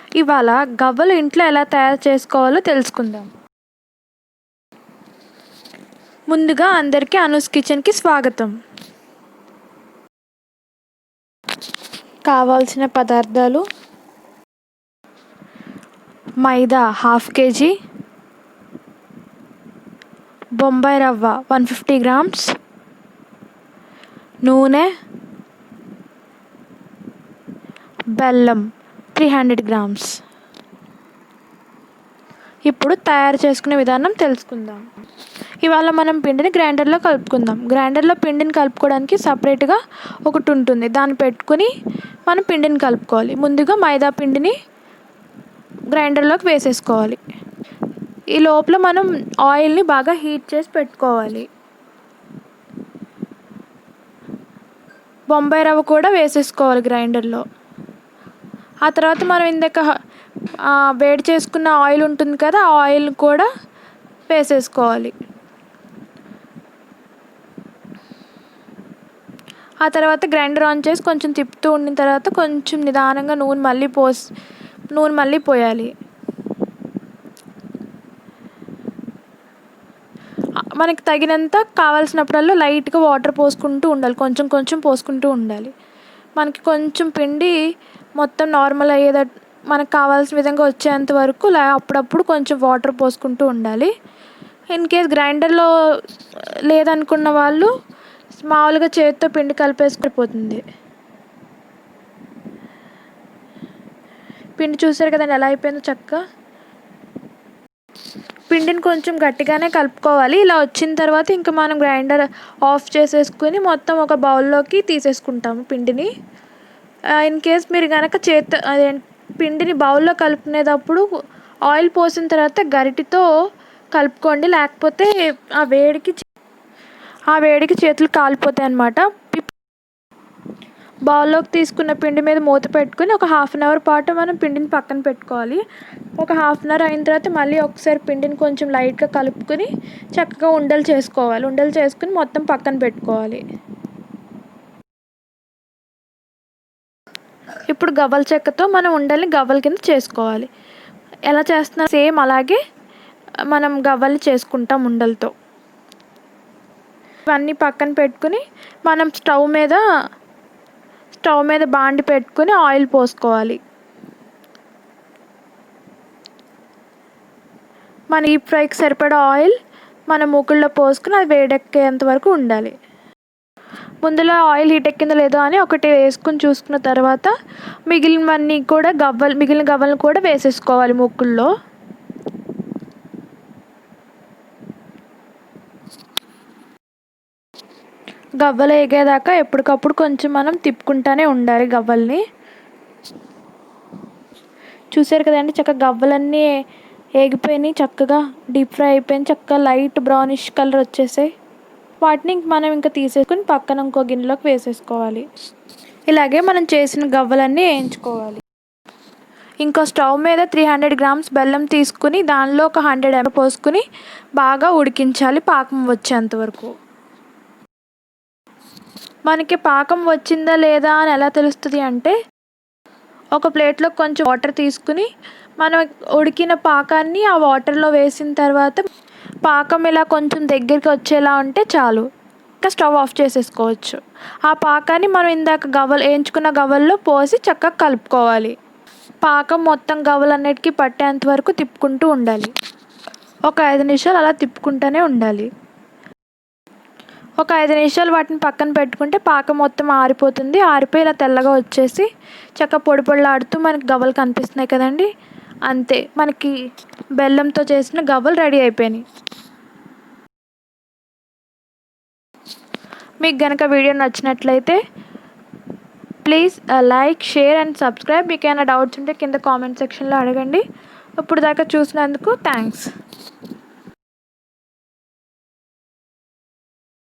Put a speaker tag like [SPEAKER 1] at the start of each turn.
[SPEAKER 1] ఇవాళ గవ్వలు ఇంట్లో ఎలా తయారు చేసుకోవాలో తెలుసుకుందాం. ముందుగా అందరికీ అనూస్ కిచెన్కి స్వాగతం. కావాల్సిన పదార్థాలు: మైదా 1/2 kg, బొంబాయి రవ్వ 150 grams, నూనె, బెల్లం 300 grams. ఇప్పుడు తయారు చేసుకునే విధానం తెలుసుకుందాం. ఇవాళ మనం పిండిని గ్రైండర్లో కలుపుకుందాం. గ్రైండర్లో పిండిని కలుపుకోవడానికి సపరేట్గా ఒకటి ఉంటుంది, దాన్ని పెట్టుకుని మనం పిండిని కలుపుకోవాలి. ముందుగా మైదా పిండిని గ్రైండర్లోకి వేసేసుకోవాలి. ఈ లోపల మనం ఆయిల్ని బాగా హీట్ చేసి పెట్టుకోవాలి. బొంబాయి రవ్వ కూడా వేసేసుకోవాలి గ్రైండర్లో. ఆ తర్వాత మనం ఇందాక వేడి చేసుకున్న ఆయిల్ ఉంటుంది కదా, ఆ ఆయిల్ కూడా వేసేసుకోవాలి. ఆ తర్వాత గ్రైండర్ ఆన్ చేసి కొంచెం తిప్పుతూ ఉండిన తర్వాత కొంచెం నిదానంగా నూనె మళ్ళీ పోయాలి. మనకి తగినంత కావాల్సినప్పుడల్లా లైట్గా వాటర్ పోసుకుంటూ ఉండాలి, కొంచెం కొంచెం పోసుకుంటూ ఉండాలి. మనకి కొంచెం పిండి మొత్తం నార్మల్ అయ్యేటట్టు మనకు కావాల్సిన విధంగా వచ్చేంత వరకు అప్పుడప్పుడు కొంచెం వాటర్ పోసుకుంటూ ఉండాలి. ఇన్ కేస్ గ్రైండర్లో లేదనుకున్న వాళ్ళు మామూలుగా చేతితో పిండి కలిపేసుకుపోతుంది. పిండి చూసారు కదండి ఎలా అయిపోయిందో చక్కగా. పిండిని కొంచెం గట్టిగానే కలుపుకోవాలి. ఇలా వచ్చిన తర్వాత ఇంకా మనం గ్రైండర్ ఆఫ్ చేసేసుకుని మొత్తం ఒక బౌల్లోకి తీసేసుకుంటాము పిండిని. ఇన్ కేస్ మీరు కనుక పిండిని బౌల్లో కలుపుకునేటప్పుడు ఆయిల్ పోసిన తర్వాత గరిటెతో కలుపుకోండి, లేకపోతే ఆ వేడికి చేతులు కాలిపోతాయి అన్నమాట. బౌల్లోకి తీసుకున్న పిండి మీద మూత పెట్టుకుని ఒక 1/2 hour పాటు మనం పిండిని పక్కన పెట్టుకోవాలి. ఒక 1/2 hour అయిన తర్వాత మళ్ళీ ఒకసారి పిండిని కొంచెం లైట్గా కలుపుకొని చక్కగా ఉండలు చేసుకోవాలి. ఉండలు చేసుకుని మొత్తం పక్కన పెట్టుకోవాలి. ఇప్పుడు గవ్వల చెక్కతో మనం ఉండల్ని గవ్వల కింద చేసుకోవాలి. ఎలా చేస్తున్నాం సేమ్ అలాగే మనం గవ్వలు చేసుకుంటాం ఉండలతో. ఇవన్నీ పక్కన పెట్టుకుని మనం స్టవ్ మీద బాండి పెట్టుకుని ఆయిల్ పోసుకోవాలి. మన డీప్ ఫ్రైకి సరిపడా ఆయిల్ మన మూకుల్లో పోసుకుని అది వేడెక్కేంత వరకు ఉండాలి. ముందులో ఆయిల్ హీట్ ఎక్కిందో లేదో అని ఒకటి వేసుకుని చూసుకున్న తర్వాత మిగిలిన గవ్వలను కూడా వేసేసుకోవాలి మూకుల్లో. గవ్వలు ఎగేదాకా ఎప్పటికప్పుడు కొంచెం మనం తిప్పుకుంటూనే ఉండాలి గవ్వల్ని. చూసారు కదండి చక్కగా గవ్వలన్నీ ఏగిపోయినాయి, చక్కగా డీప్ ఫ్రై అయిపోయింది, చక్కగా లైట్ బ్రౌనిష్ కలర్ వచ్చేసాయి. వాటిని మనం ఇంకా తీసేసుకుని పక్కన ఇంకో గిన్నెలోకి వేసేసుకోవాలి. ఇలాగే మనం చేసిన గవ్వలన్నీ వేయించుకోవాలి. ఇంకో స్టవ్ మీద 300 grams బెల్లం తీసుకుని దానిలో ఒక 100 ml పోసుకుని బాగా ఉడికించాలి పాకం వచ్చేంత వరకు. మనకి పాకం వచ్చిందా లేదా అని ఎలా తెలుస్తుంది అంటే, ఒక ప్లేట్లో కొంచెం వాటర్ తీసుకుని మనం ఉడికిన పాకాన్ని ఆ వాటర్లో వేసిన తర్వాత పాకం ఇలా కొంచెం దగ్గరికి వచ్చేలా ఉంటే చాలు, ఇంకా స్టవ్ ఆఫ్ చేసేసుకోవచ్చు. ఆ పాకాన్ని మనం ఇందాక వేయించుకున్న గవ్వల్లో పోసి చక్కగా కలుపుకోవాలి. పాకం మొత్తం గవ్వలన్నిటికీ పట్టేంత వరకు తిప్పుకుంటూ ఉండాలి. ఒక 5 నిమిషాలు అలా తిప్పుకుంటూనే ఉండాలి. ఒక 5 నిమిషాలు వాటిని పక్కన పెట్టుకుంటే పాకం మొత్తం ఆరిపోతుంది. ఆరిపోయి ఇలా తెల్లగా వచ్చేసి చక్కగా పొడి పొడిలాడుతూ మనకి గవ్వలు కనిపిస్తున్నాయి కదండి. అంతే, మనకి బెల్లంతో చేసిన గవ్వలు రెడీ అయిపోయినాయి. మీకు కనుక వీడియో నచ్చినట్లయితే please like, share and subscribe. మీకు ఏమైనా డౌట్స్ ఉంటే కింద కామెంట్ సెక్షన్లో అడగండి. ఇప్పుడు దాకా చూసినందుకు థ్యాంక్స్.